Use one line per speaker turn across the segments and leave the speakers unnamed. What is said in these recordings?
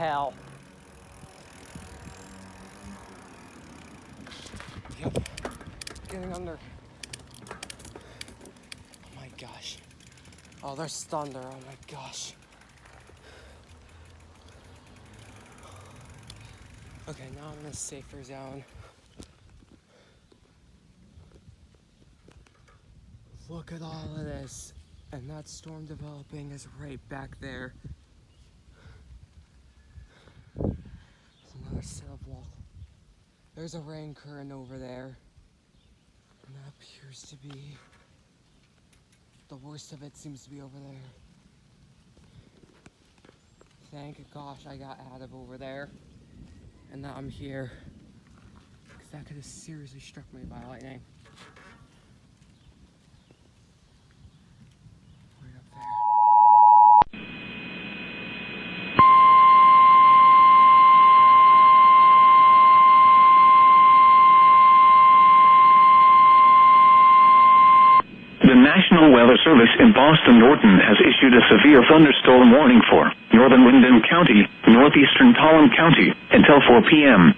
hell? Yep, getting under. Oh my gosh. Oh, there's thunder. Oh my gosh. Okay, now I'm in a safer zone. Look at all of this. And that storm developing is right back there. There's another set of wall. There's a rain current over there. And that appears to be... the worst of it seems to be over there. Thank gosh I got out of over there. And now I'm here. Because that could have seriously struck me by lightning. Right up there.
The National Weather Service in Boston Norton has issued a severe thunderstorm warning for northern Windham County, northeastern Tolland County, until 4 p.m.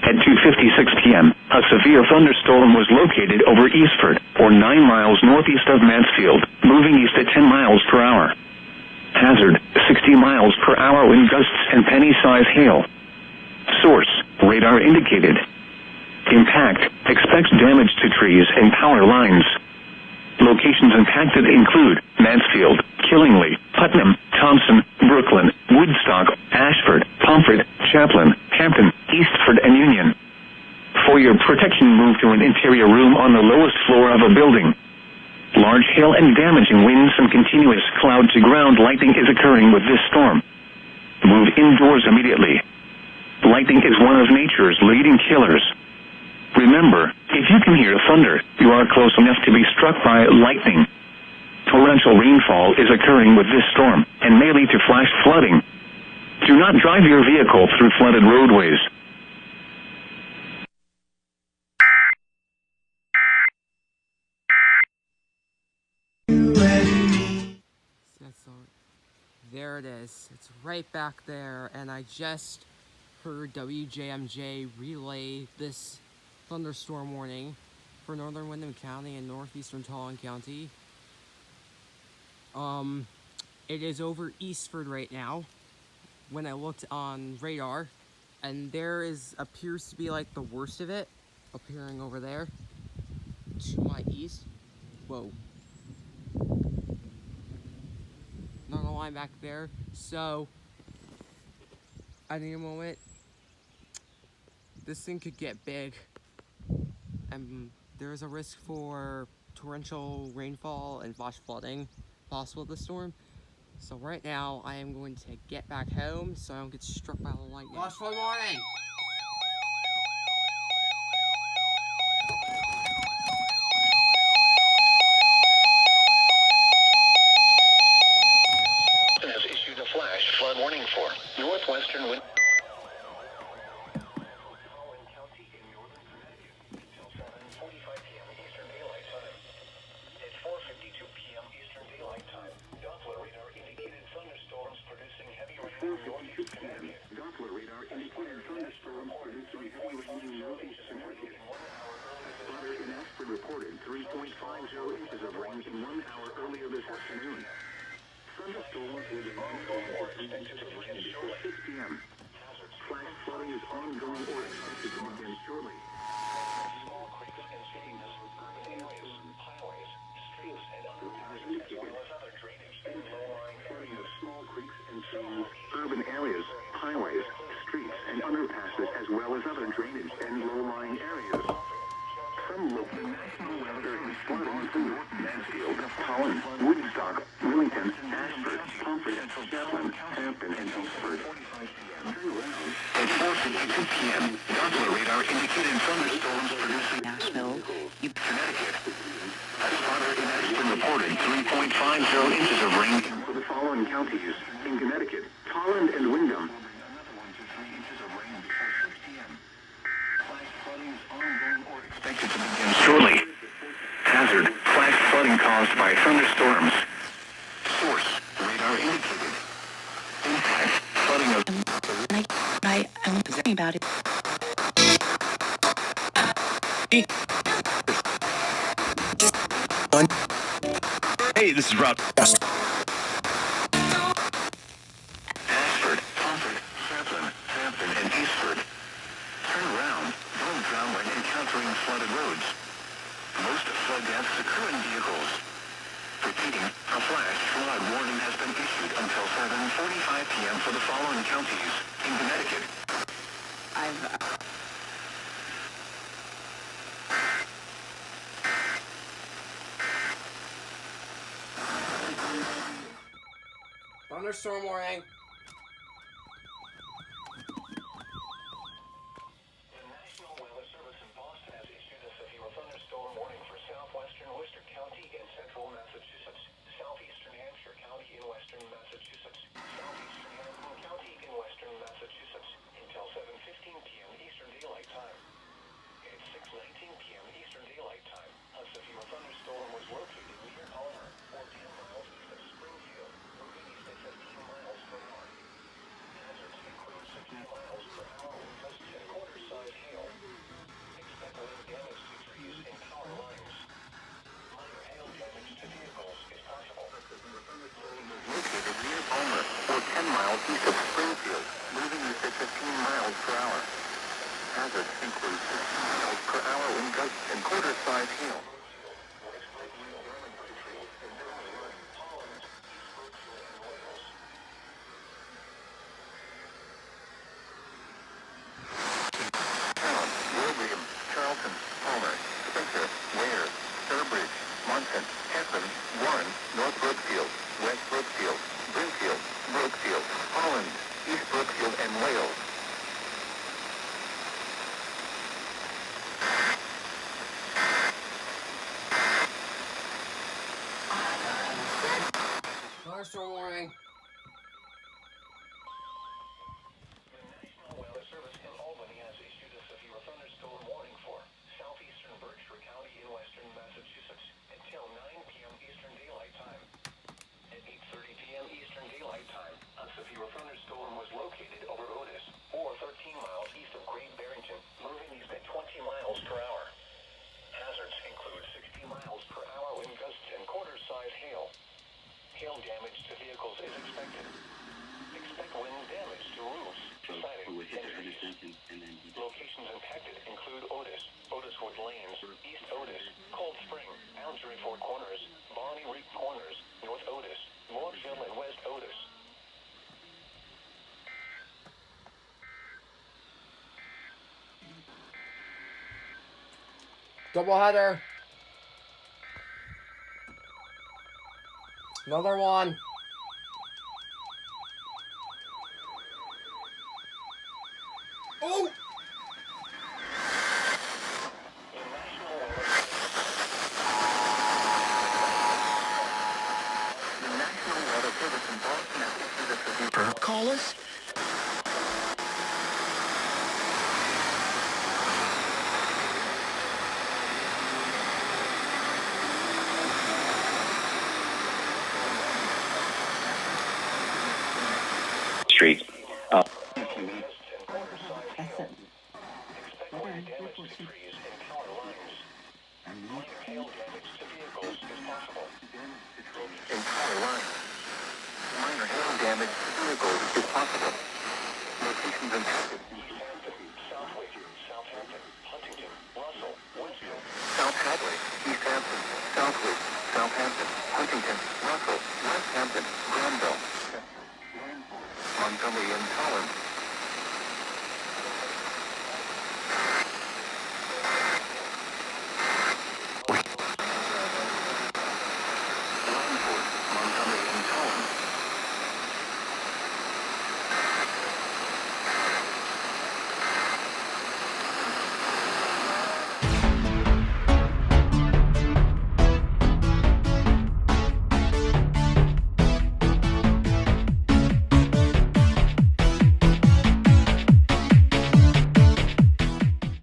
At 2:56 p.m., a severe thunderstorm was located over Eastford, or 9 miles northeast of Mansfield, moving east at 10 miles per hour. Hazard, 60 miles per hour wind gusts and penny-size hail. Source, radar indicated. Impact, expect damage to trees and power lines. Locations impacted include Mansfield, Killingly, Putnam, Thompson, Brooklyn, Woodstock, Ashford, Pomfret, Chaplin, Hampton, Eastford, and Union. For your protection, move to an interior room on the lowest floor of a building. Large hail and damaging winds and continuous cloud-to-ground lightning is occurring with this storm. Move indoors immediately. Lightning is one of nature's leading killers. Remember, if you can hear thunder, you are close enough to be struck by lightning. Torrential rainfall is occurring with this storm and may lead to flash flooding. Do not drive your vehicle through flooded roadways.
There it is. It's right back there, and I just heard WJMJ relay this thunderstorm warning for northern Windham County and northeastern Tolland County. It is over Eastford right now when I looked on radar, and there appears to be like the worst of it appearing over there to my east. Whoa. Another line back there. So at any moment this thing could get big, and there is a risk for torrential rainfall and flash flooding possible with the storm. So right now I am going to get back home so I don't get struck by the lightning. Flash flood warning!
Has issued a flash flood warning for northwestern wind. Doppler radar indicated thunderstorms producing heavy rain in northeastern Connecticut. Weather in Ashford reported 3.50 inches of rain in 1 hour earlier this afternoon. Thunderstorms with an ongoing expected to begin before 6 p.m. Flash flooding is ongoing or expected to begin shortly. Small creeks and streams, urban areas, highways, streets, and underpasses, as well as other drainage and low-lying flooding of small creeks and streams, urban areas, highways, streets, and underpasses, as well as other drainage and low-lying areas. Some local National Weather Service flooding include Mansfield, Tolland, Woodstock, Willington, Ashford, Pomfret, Chaplin, Hampton, and Eastford. At 4:52 p.m., Doppler radar indicated thunderstorms producing
Nashville,
Connecticut. A spotter in Ashford reported 3.50 inches of rain for the following counties in Connecticut: Tolland and Windham. Another 1 to 3 inches of rain before 6 p.m. Flash flooding is ongoing or expected to begin shortly. Hazard: flash flooding caused by thunderstorms. Source: radar indicated. Impact: flooding of
about it.
Hey, this is Rob.
Ashford, Crawford, Sampson, and Eastford. Turn around. Don't drown when encountering flooded roads. Most flood deaths occur in vehicles. Repeating, a flash flood warning has been issued until 7:45 p.m. for the following counties in Connecticut.
Thunderstorm warning.
The National Weather Service in Boston has issued a severe thunderstorm warning for southwestern Worcester County in central Massachusetts, southeastern Hampshire County in western Massachusetts, southeastern Hamilton County in western Massachusetts until 7:15 p.m. Eastern Daylight Time. At 6:19 p.m. Eastern Daylight Time, a severe thunderstorm was located near Palmer, or 10 miles east of Springfield, moving east at 15 miles per hour. Hazards include 60 miles per hour wind gusts and quarter-size hail. Expect wind damage to trees and power lines. Minor hail damage to vehicles is possible. Located near Palmer, or 10 miles east of Springfield, moving east at 15 miles per hour. Hazards include 60 miles per hour wind gusts and quarter-size hail. Wilbraham, Charlton, Palmer, Spencer, Ware, Sturbridge, Monson, Heston, Warren, North Brookfield, West Brookfield, Brimfield, Brookfield, Holland, East Brookfield, and Wales.
Thunderstorm warning.
The National Weather Service in Albany has issued a severe thunderstorm warning for southeastern Berkshire County in western Massachusetts until 9 p.m. Eastern Daylight Time. At 8:30 p.m. Eastern Daylight Time, a severe thunderstorm was located over Otis, or 13 miles east of Great Barrington, moving east at 20 miles per hour. Hazards include 60 miles per hour wind gusts and quarter-size hail. Hail damage to vehicles is expected. Expect wind damage to roofs, siding, and trees. Locations impacted include Otis, Otiswood Lanes, East Otis, Cold Spring, Algery Ford Corners, Bonnie Reek Corners, North Otis, Morgville, and West Otis.
Doubleheader. Another one. Oh!
The National Weather Service in Boston has issued a severe...
Call us.
Street.
That's it.
Expect wind damage to trees and power lines. Minor hail damage to vehicles is possible. And power lines. Minor hail damage to vehicles is possible. Locations impacted.